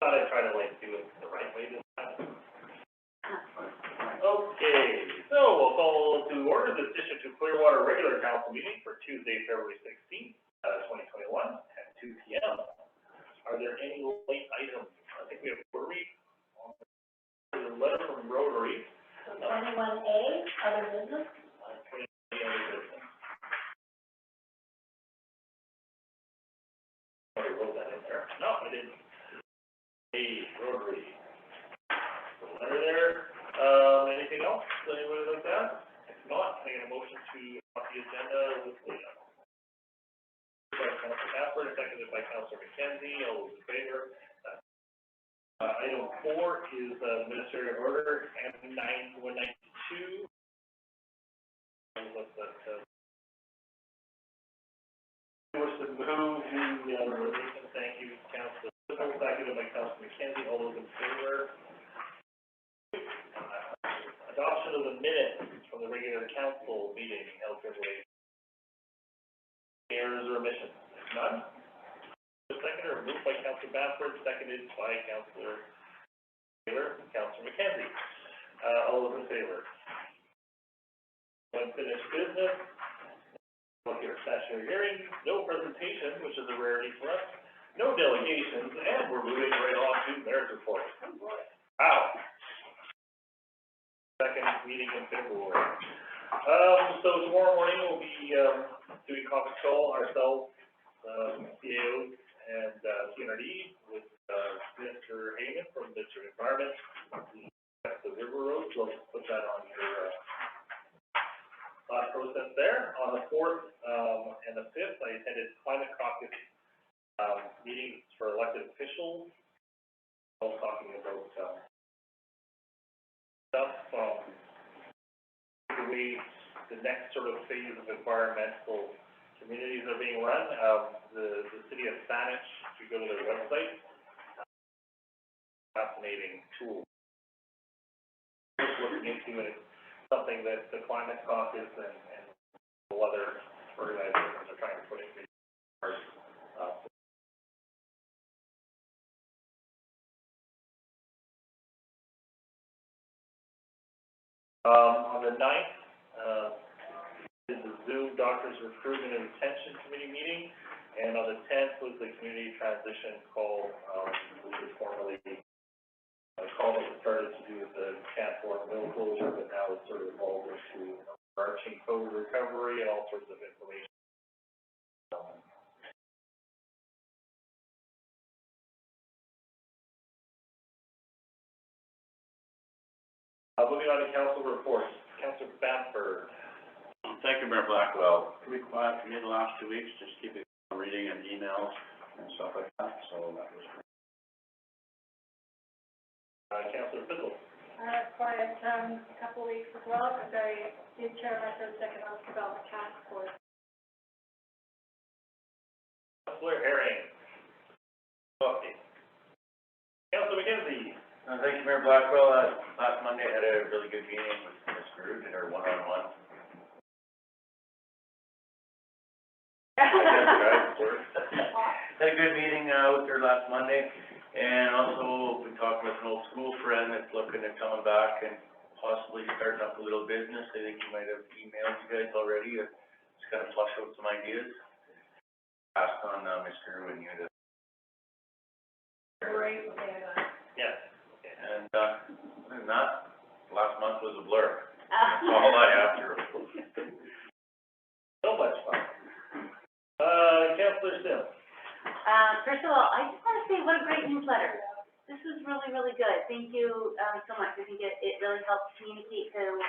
Thought I'd try to like do it the right way this time. Okay, so we'll call to order the District of Clearwater regular council meeting for Tuesday, February 16th, 2021 at 2 p.m. Are there any late items? I think we have Rotary. There's a letter from Rotary. So 21A, other business? 21A, other business. I wrote that in there. No, I didn't. Hey, Rotary. The letter there. Anything else? Anybody like that? If not, I get a motion to adopt the agenda with the by Councillor Banford, seconded by Councillor Mackenzie. All those in favor? Item 4 is ministerial order M9192. What's that? Wish to move the resolution. Thank you, Councillor Frizzle, seconded by Councillor Mackenzie. All those in favor? Adoption of the minutes from the regular council meeting held February. Errors or omissions? None. Seconder, moved by Councillor Banford, seconded by Councillor Taylor, Councillor Mackenzie. All those in favor? Unfinished business. Look at statutory hearing. No presentation, which is a rarity for us. No delegations, and we're moving right on to mayor's report. Wow. Second meeting in February. So tomorrow morning we'll be doing conference call ourselves, CAOs and TNRD with Mr. Haring from Mr. Environment. The River Road, so we'll put that on your thought process there. On the 4th and the 5th, I attended Climate Caucus meetings for elected officials. I was talking about stuff from the way the next sort of phase of environmental communities are being run. The city of Saanich, if you go to their website, fascinating tool. Looking into it, something that the Climate Caucus and other organizations are trying to put in place. On the 9th, is the Zoom Doctors Recruitment and Retention Committee meeting, and on the 10th was the community transition call, which was formerly a call that was started to do with the Canfor mill closure, but now it's sort of evolved into overarching code recovery and all sorts of information. Moving on to council reports. Councillor Banford. Thank you, Mayor Blackwell. Pretty quiet for me the last 2 weeks, just keeping reading and emails and stuff like that, so that was great. Councillor Frizzle. Quiet, a couple of weeks as well, because I did chair my first economic development task force. Councillor Haring. Okay. Councillor Mackenzie. Thank you, Mayor Blackwell. Last Monday I had a really good meeting with Ms. Groot in her one-on-one. Had a good meeting with her last Monday, and also been talking with an old school friend that's looking at coming back and possibly starting up a little business. I think he might have emailed you guys already to just kind of flush out some ideas. Passed on Ms. Groot and you to. Great, Yes. And other than that, last month was a blur. That's all I have to report. So much fun. Councillor Sim. First of all, I just want to say what a great newsletter. This was really, really good. Thank you so much. I think it really helps communicate to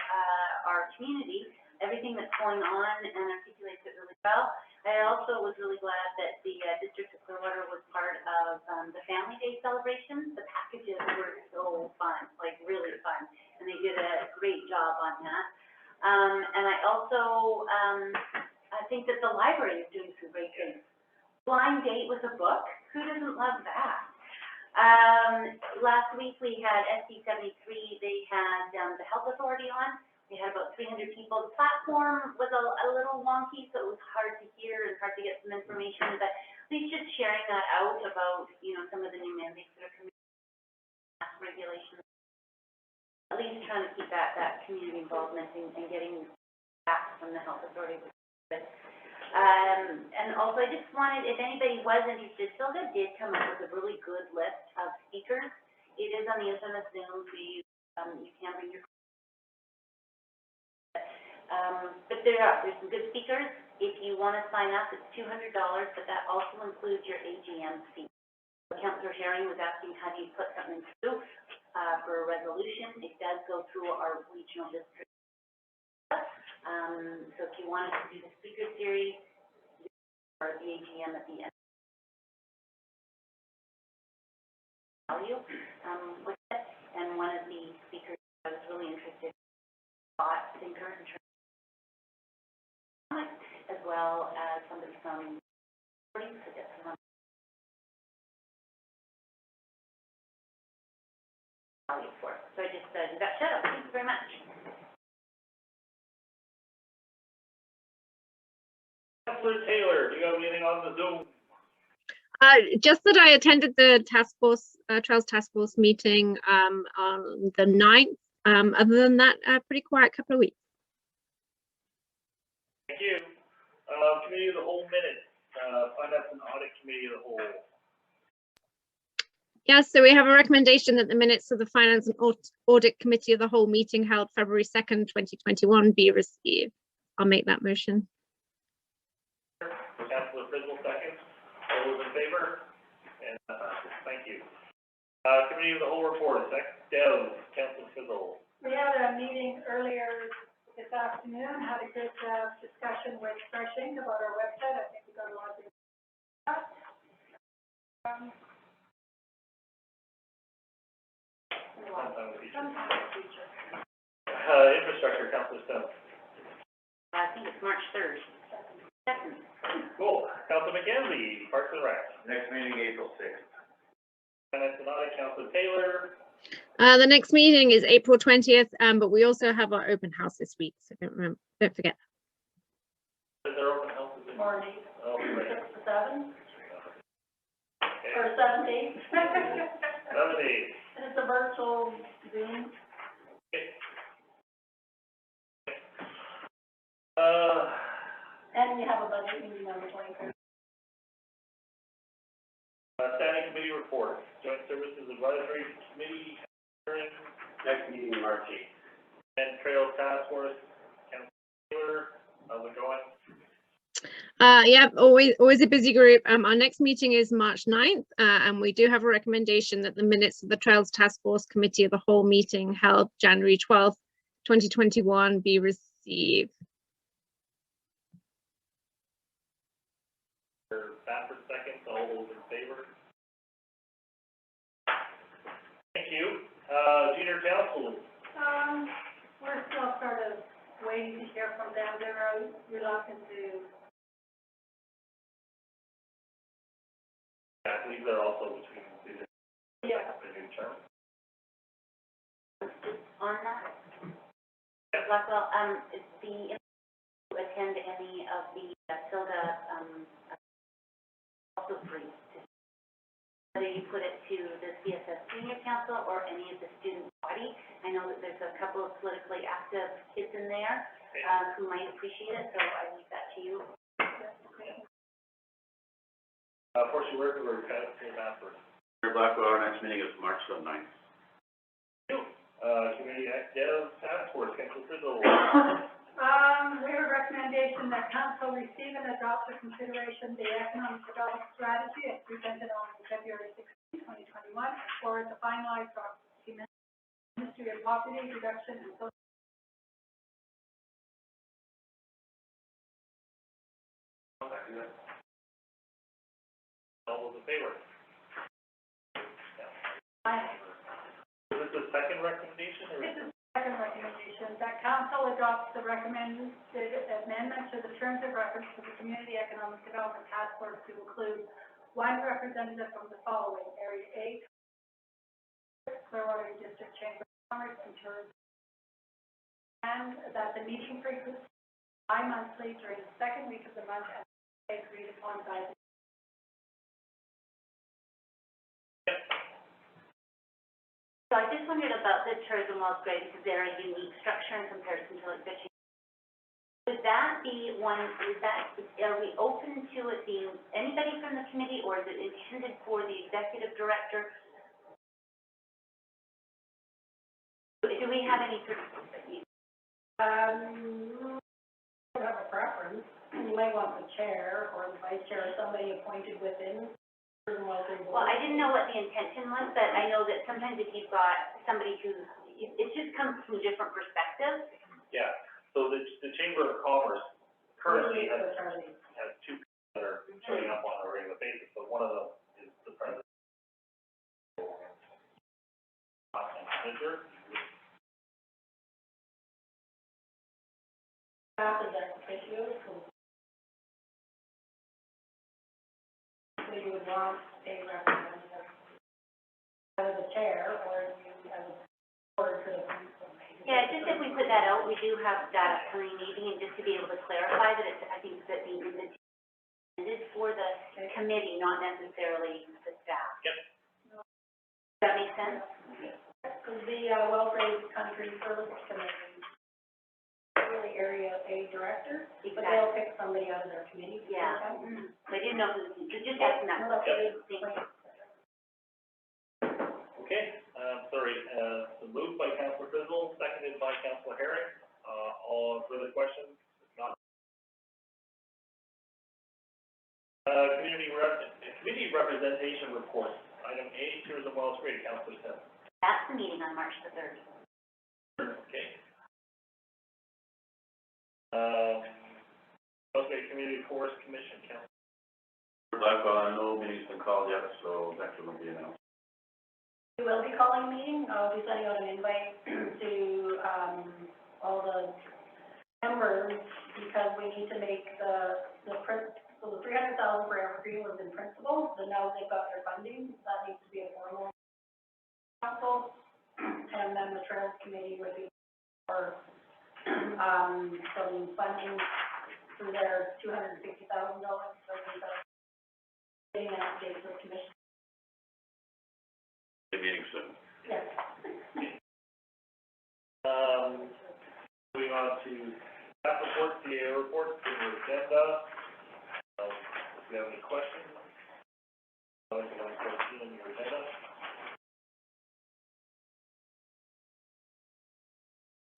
our community everything that's going on and articulates it really well. I also was really glad that the District of Clearwater was part of the Family Day celebrations. The packages were so fun, like really fun, and they did a great job on that. And I also I think that the library is doing some great things. Blind date with a book, who doesn't love that? Last week we had SC 73, they had the Health Authority on. We had about 300 people. The platform was a little wonky, so it was hard to hear and hard to get some information, but at least just sharing that out about, you know, some of the new mandates that are coming at least trying to keep that community involvement and getting back from the health authority. And also, I just wanted, if anybody was interested, Silga did come up with a really good list of speakers. It is on the infamous Zoom, so you can bring your. But there's some good speakers. If you want to sign up, it's $200, but that also includes your AGM fee. Councillor Haring was asking how do you put something through for a resolution. It does go through our regional district. So if you wanted to do the speaker series or the AGM at the end, value with it. And one of the speakers I was really interested in, thought thinker and as well as somebody from value for it. So I just did that shout out. Thank you very much. Councillor Taylor, do you have anything on the Zoom? Just that I attended the task force, Trails Task Force meeting on the 9th. Other than that, pretty quiet couple of weeks. Thank you. Committee of the Whole minutes, Finance and Audit Committee of the Whole. Yes, so we have a recommendation that the minutes of the Finance and Audit Committee of the Whole meeting held February 2nd, 2021 be received. I'll make that motion. Councillor Frizzle, second. All those in favor? And thank you. Committee of the Whole report, Councillor Frizzle. We had a meeting earlier this afternoon, had a good discussion with Freshing about our website. I think we got a lot of good stuff. Infrastructure, Councillor Sim. I think it's March 3rd. Cool. Councillor Mackenzie, Parks and Rec. Next meeting, April 6th. Finance and Audit, Councillor Taylor. The next meeting is April 20th, but we also have our open house this week, so don't forget. Is there open house? Morning. Oh, great. 6 to 7. Okay. Or 7 to 8. 7 to 8. And it's a virtual Zoom. Okay. And you have a budget meeting on the 23rd. Standing committee report, Joint Services Advisory Committee, hearing. Next meeting, March 8th. And Trail Task Force, Councillor Taylor, how's it going? Yeah, always a busy group. Our next meeting is March 9th, and we do have a recommendation that the minutes of the Trails Task Force Committee of the Whole meeting held January 12th, 2021 be received. Banford second, all those in favor? Thank you. Junior Council. We're still sort of waiting to hear from them. They're reluctant to. I believe they're also between the new term. On that, Blackwell, the attend any of the SILDA also free. Whether you put it to the CSS Senior Council or any of the student body. I know that there's a couple of politically active kids in there who might appreciate it, so I leave that to you. For sure, we're kind of in Banford. Blackwell, our next meeting is March 9th. Community Dev Task Force, Councillor Frizzle. We have a recommendation that council receive and adopt for consideration the economic development strategy as presented on February 16, 2021, or the finalized document, Ministry of Poverty Reduction and Social. All those in favor? Aye. Is this the second recommendation or? This is the second recommendation, that council adopts the recommended amendment to the terms of reference to the Community Economic Development Task Force to include one representative from the following: Area A, Clearwater District Chamber of Commerce and Tourism, and that the meeting frequency bi-monthly during the second week of the month and agreed upon by the. So I just wondered about the tourism walls grade, because they're a unique structure in comparison to like fishing. Would that be one, are we open to it being anybody from the committee, or is it intended for the executive director? Do we have any sort of, I don't have a preference. You might want the chair or the vice chair or somebody appointed within. well, I didn't know what the intention was, but I know that sometimes if you've got somebody who's, it just comes from different perspectives. Yeah, so the Chamber of Commerce currently has two people that are showing up on a regular basis, but one of them is the president. Manager. Staff is ex officio, so you would want a representative as the chair, or you as a board to the council. Yeah, just if we put that out, we do have that upcoming meeting, and just to be able to clarify that it's, I think that the intended for the committee, not necessarily the staff. Yep. Does that make sense? The Well-Raised Country Services Committee, really area A director, but they'll pick somebody out of their committee. Yeah. I didn't know who, just asking that. Thank you. Okay, sorry, so moved by Councillor Frizzle, seconded by Councillor Haring. All further questions? If not. Committee representation report, item A, tourism wells grade, Councillor Sim. That's the meeting on March the 3rd. Okay. Okay, Community Forest Commission, Councillor. Blackwell, no meeting's been called yet, so that will be announced. We will be calling a meeting. I'll be sending out an invite to, all the members, because we need to make so the 300,000 for Evergreen was in principle, but now they've got their funding, that needs to be a formal council, and then the Trails Committee would be for, some funding through their $260,000, so we've got getting an update for the commission. The meeting soon. Yes. Moving on to staff report, CAO report, the agenda. If you have any questions, I'll go to your agenda.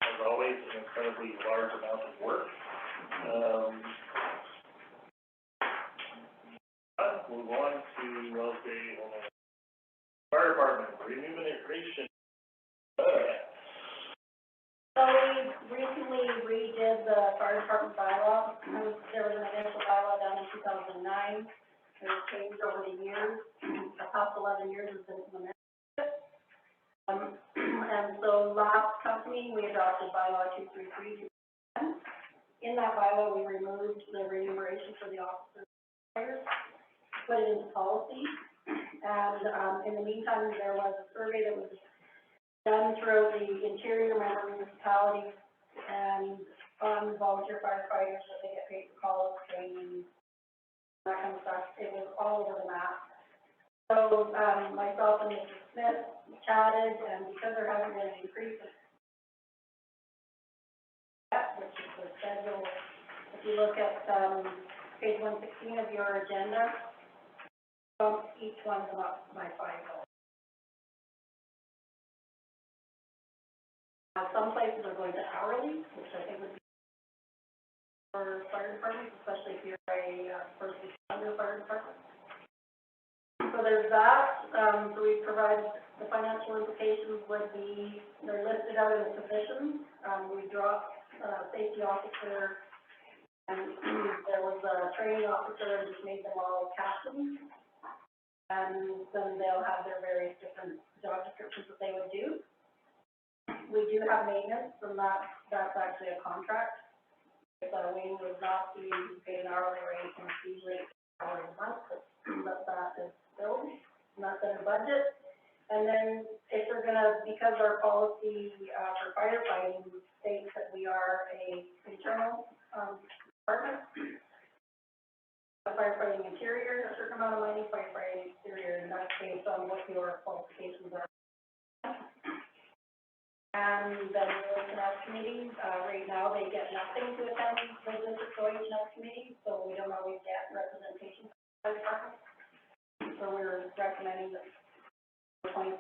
As always, an incredibly large amount of work. Move on to, I'll say, fire department, remuneration. So we recently redid the fire department bylaw. There was an initial bylaw done in 2009. It was changed over the years. The past 11 years has been implemented. And so last company, we adopted bylaw 233. In that bylaw, we removed the remuneration for the officers, put it into policy. And in the meantime, there was a survey that was done through the interior member municipalities and volunteer firefighters that they get paid for calls, training, that kind of stuff. It was all over the map. So myself and Mr. Smith chatted, and because there hasn't been an increase, which is the schedule, if you look at page 116 of your agenda, each one's up by $5. Some places are going to hourly, which I think would be for fire departments, especially if you're a first responder fire department. So there's that. So we provide the financial implications would be, they're listed out in the positions. We dropped safety officer, and there was a training officer, and just made them all captains. And then they'll have their various different job descriptions that they would do. We do have maintenance, and that's actually a contract. If Wayne would not be paid an hourly rate, and it's usually $1 a month, but that is filled, and that's in the budget. And then if they're gonna, because our policy for firefighting states that we are a internal department, firefighting interior, a certain amount of money, firefighting exterior, and that's based on what your qualifications are. And then the Joint Finance Committee, right now, they get nothing to attend the district Joint Finance Committee, so we don't always get representation from the department. So we're recommending that $25,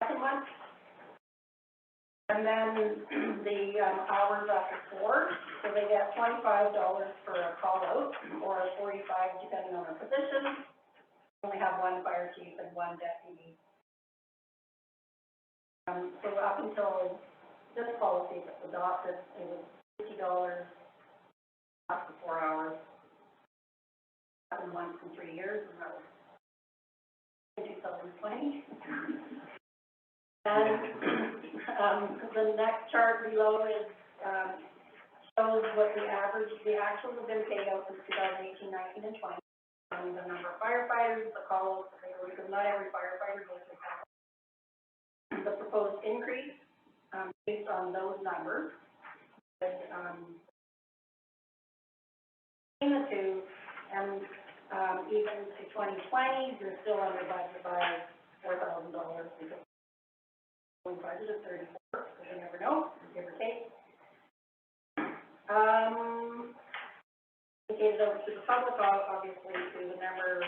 second one. And then the, hours after 4, so they get $25 for a call out, or $45 depending on their position. Only have one fire chief and one deputy. So up until this policy was adopted, it was $50 after 4 hours. Happened once in 3 years, and that was in 2020. And the next chart below is shows what the average, the actuals have been paid out since 2018, 19, and 20. The number of firefighters, the calls, because not every firefighter goes to call. The proposed increase, based on those numbers, is, in the two, and even to 2020, you're still under budget by $4,000 because the budget is 34, so you never know, give or take. Indicated over to the public, obviously to the member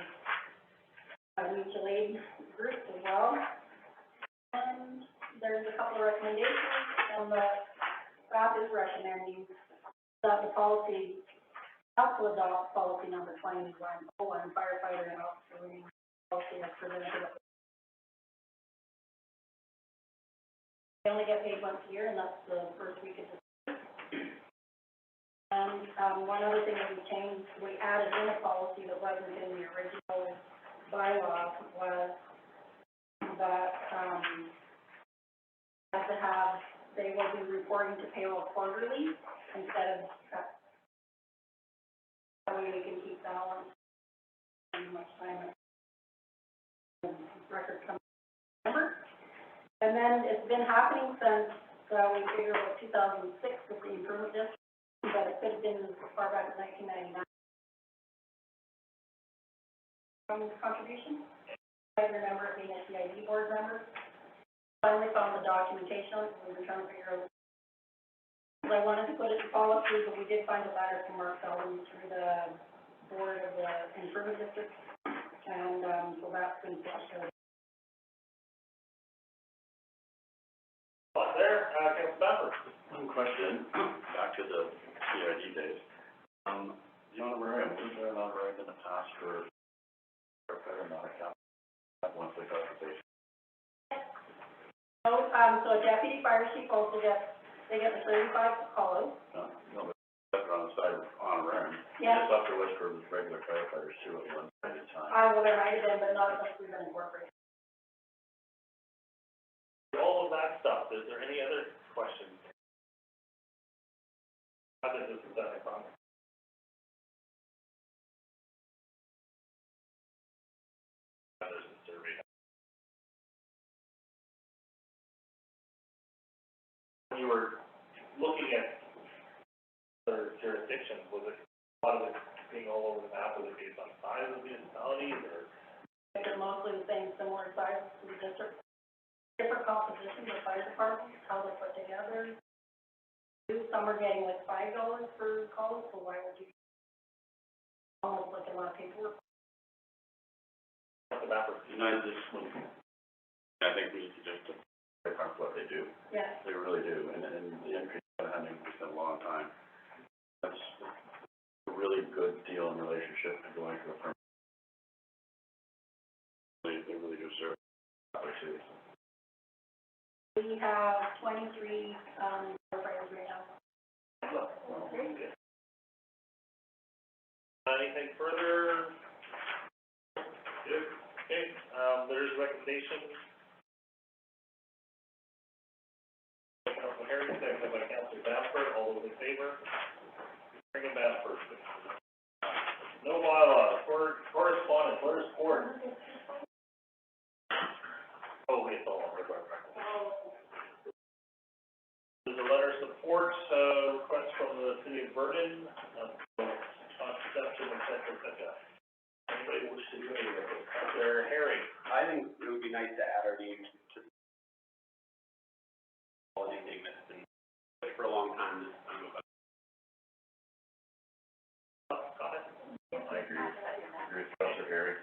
mutual aid groups as well. And there's a couple of recommendations, and the staff is recommending that the policy council adopt policy number 2101, firefighter and officer policy as presented. They only get paid once a year, and that's the first week of December. And one other thing that we changed, we added in a policy that wasn't in the original bylaw, was that have to have, they will be reporting to payroll quarterly instead of that way we can keep balance and much time records come December. And then it's been happening since we figured about 2006 with the improvement district, but it could have been as far back as 1999. Contribution. I remember it being a CID board member. Finally found the documentation on it, we were trying to figure out. I wanted to put it in policy, but we did find a letter from Mark Sullivan through the board of the improvement district, and so that's been flushed out. There, Councillor Banford. One question, back to the CID days. The honorarium, was there an honorarium in the past for firefighter, not a captain, monthly compensation? So, so a deputy fire chief also gets, they get the 35 call out. No, but that's on the side of honorarium. Yeah. It's up to us for regular firefighters too at one point in time. Well, there might have been, but not unless we've been incorporated. All of that stuff, is there any other questions? How does this is done, I promise? There's a survey. When you were looking at other jurisdictions, was it a lot of it being all over the map, was it based on size of municipalities, or? They're mostly the same, similar size to the district. Different compositions of fire departments, how they're put together. Some are getting like $5 per call, so why would you? Almost like a lot of paperwork. United this one. I think we need to just pick up what they do. Yeah. They really do, and the increase in having been a long time. That's a really good deal in relationship to going to a firm. They really do serve too. We have 23 firefighters right now. Anything further? Good. Okay, there's a recommendation. Councillor Haring, seconded by Councillor Banford, all those in favor? Bring it back first. No bylaws, correspondence, letters of support. Oh, it's all on right. There's a letter of support, request from the city of Vernon, conception, et cetera, et cetera. Anybody wish to do anything with it? Councillor Haring? I think it would be nice to add our name to the quality thing that's been pushed for a long time. Comment? I agree with Councillor Haring.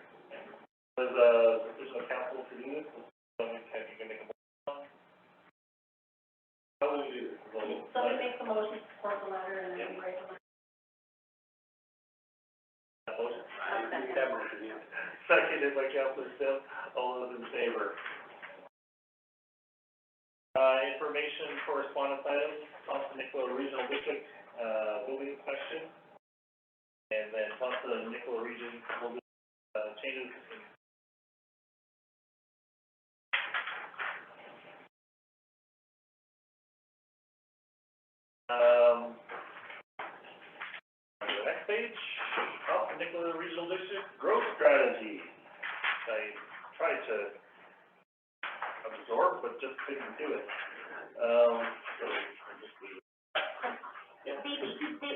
There's a council to do this, can you make a motion? How will we do this? Somebody makes a motion to support the letter and then we write the letter. Motion? I think that motion, yeah. Seconded by Councillor Sim, all those in favor? Information correspondence items, Nicola Regional District, building inspection. And then Nicola Region, changes in on to the next page, Nicola Regional District growth strategy. I tried to absorb, but just couldn't do it. So I'll just leave it. It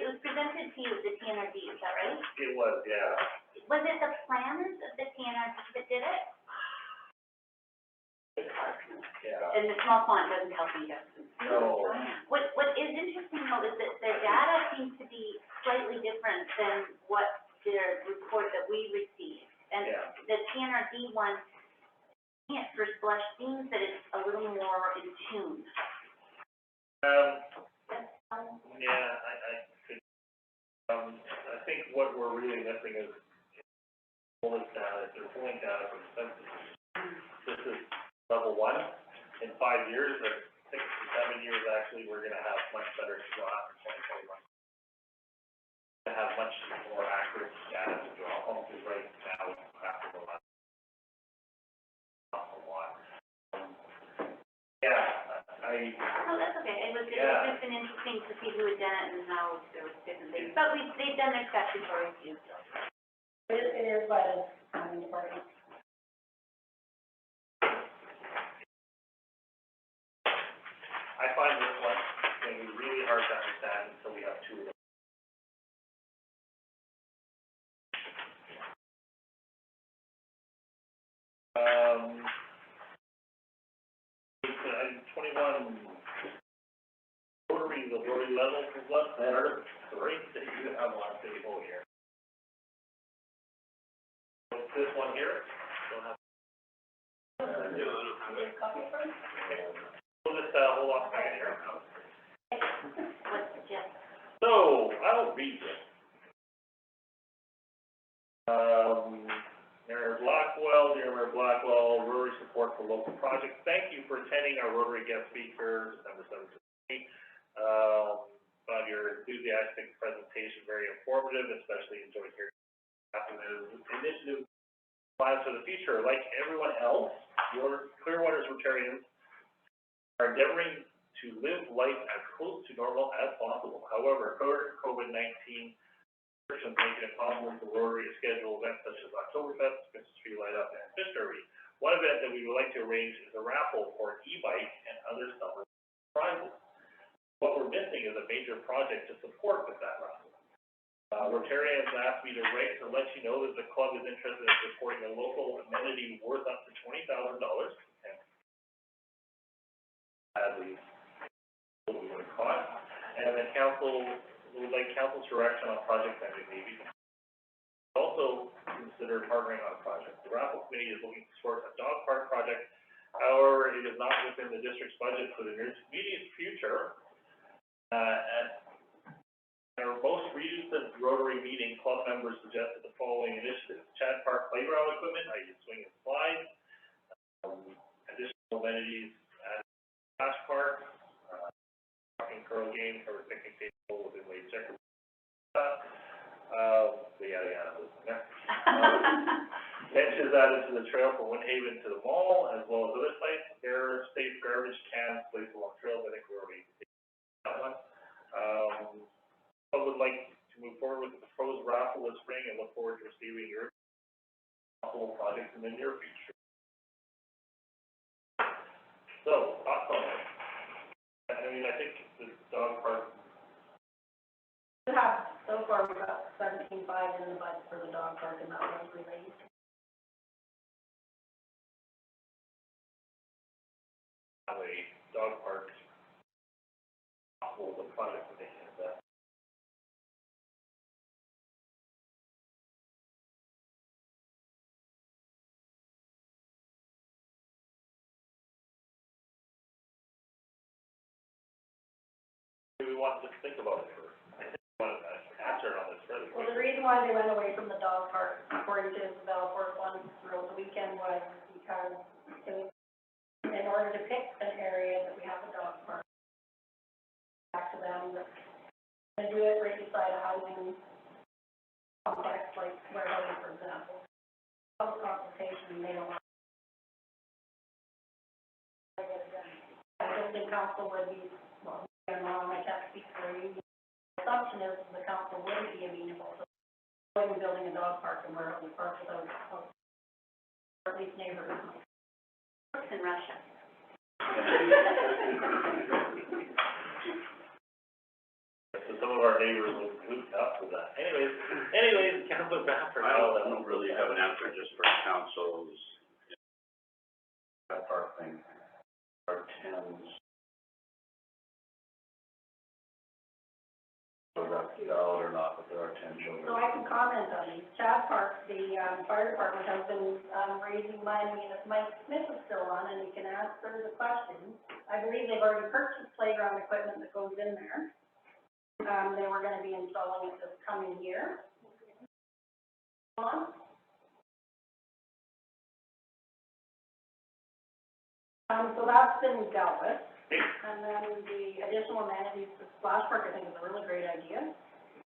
was presented to you at the TNRD, is that right? It was, yeah. Was it the planners of the TNRD that did it? Yeah. And the small font doesn't help me, Justin. No. What is interesting though is that their data seems to be slightly different than what their report that we received. And Yeah. the TNRD one, at first blush, seems that it's a little more in tune. Yeah, I could, I think what we're really missing is pulling data, if they're pulling data from census. This is level 1. In 5 years, or 6 to 7 years, actually, we're gonna have much better, well, after 2021. To have much more accurate data to draw on, because right now, after the last, a lot. Yeah, Oh, that's okay. It was just been interesting to see who had done it and how there was different things. But they've done their statutory too. It is by the planning department. I find this one going to be really hard to understand until we have two of them. Item 21, the rotary level is less better. Sorry, that you have on the table here. This one here, don't have. We'll just, hold on a second here. What's the gist? So, I'll read this. Mayor Blackwell, dear Mayor Blackwell, Rotary support for local projects. Thank you for attending our Rotary guest speaker, December 17th. Found your enthusiastic presentation very informative, especially enjoyed hearing initiative plans for the future. Like everyone else, your Clearwater's Rotarians are endeavoring to live life as close to normal as possible. However, COVID-19 restrictions make it impossible for Rotary to schedule events such as Oktoberfest, Christmas tree light up, and fish derby. One event that we would like to arrange is a raffle for an e-bike and other summer prizes. What we're missing is a major project to support with that raffle. Rotarians asked me to write to let you know that the club is interested in supporting a local amenity worth up to $20,000. Sadly, what we would have cost. And then council would like council's direction on project that may be. Also consider partnering on a project. The raffle committee is looking to support a dog park project. However, it is not within the district's budget for the immediate future. At our most recent Rotary meeting, club members suggested the following initiatives: Chad Park playground equipment, i.e. swing and slide, additional amenities at Cash Park, rocking curl game, covered picnic table within Lake Checker. Benches added to the trail from Windhaven to the mall, as well as other sites. There are safe garbage cans placed along trails. I think we already did that one. I would like to move forward with the proposed raffle this spring and look forward to receiving your possible projects in the near future. So, thoughts on that? I mean, I think the dog park. You have So far, we've got 17.5 in the budget for the dog park, and that was released. Have a dog park, possible the project that they have that. Do we want to just think about it for, I think we want to answer it on this really Well, quick. the reason why they went away from the dog park, according to Isabel, for one throughout the weekend, was because it was, in order to pick an area that we have a dog park, back to them, and do it right beside a housing complex, like warehousing, for example. Public consultation, they don't want to get it done. I don't think council would be, well, I'm wrong, I can't speak for you. The assumption is the council wouldn't be amenable to building a dog park and warehousing park without, or at least neighbors. Works in Russia. So some of our neighbors will look up for that. Anyways, Councilor Banford. I don't really have an answer just for councils. That park thing, our tens. Whether that's valid or not, but there are 10 children. So I can comment on these. Chad Park, the, fire department has been, raising money, and if Mike Smith is still on, and he can answer the question, I believe they've already purchased playground equipment that goes in there. They were gonna be installing it this coming year. So that's been dealt with. And then the additional amenities, the splash park, I think is a really great idea.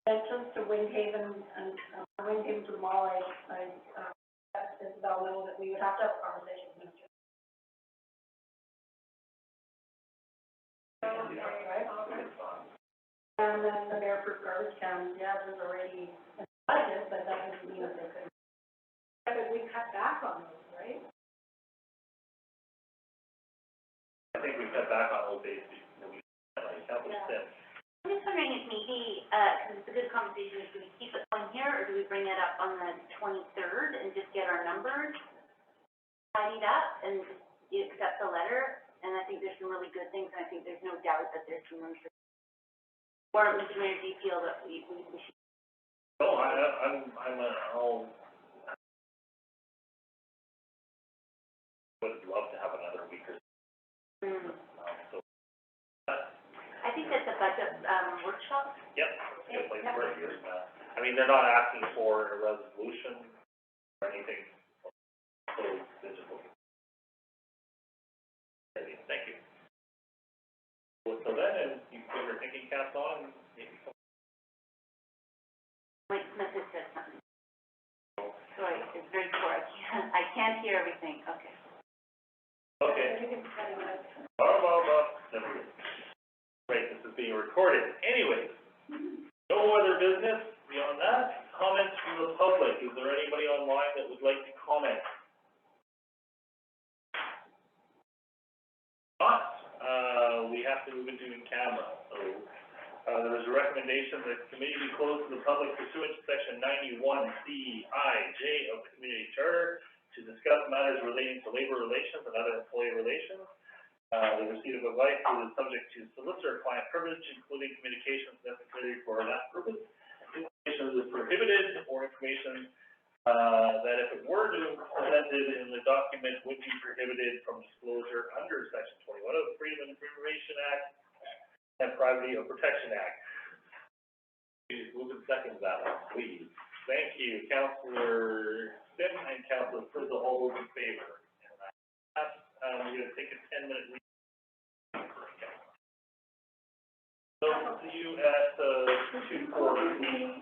Entrance to Windhaven and, Windhaven to the mall, I let Isabel know that we would have to have a conversation with Mr. And then the Banford garbage can, yeah, there's already a budget, but that doesn't mean that they couldn't. But we cut back on those, right? I think we cut back on those days, we, like, Councilor Sim. I'm just wondering if maybe, because it's a good conversation, do we keep it on here, or do we bring it up on the 23rd and just get our numbers tidied up, and you accept the letter? And I think there's some really good things, and I think there's no doubt that there's some room for, or Mr. Mayor, do you feel that we should? No, I'll would love to have another week or so. So, I think that's a budget, workshop. yep, it's a good place for it. I mean, they're not asking for a resolution or anything, so this is what. Thank you. So then, and you put your thinking caps on, and maybe some. Wait, Smith has said something. Sorry, it's very poor, I can't hear everything, okay. Okay. Right, this is being recorded. Anyways, no other business beyond that. Comments from the public. Is there anybody online that would like to comment? Not. We have to move into camera. So, there is a recommendation that the committee be closed to the public pursuant to section 91(c)(I)(j) of the community charter to discuss matters relating to labor relations and other employee relations. The receipt of advice is subject to solicitor-client privilege, including communications necessary for that purpose. Information is prohibited, or information that if it were to be presented in the document would be prohibited from disclosure under section 21 of the Freedom of Information Act and Privacy of Protection Act. Please move and second that one, please. Thank you, Councillor Sim and Councillor Frizzle, all those in favor. And we're going to take a 10-minute recess. So, see you at 2:40.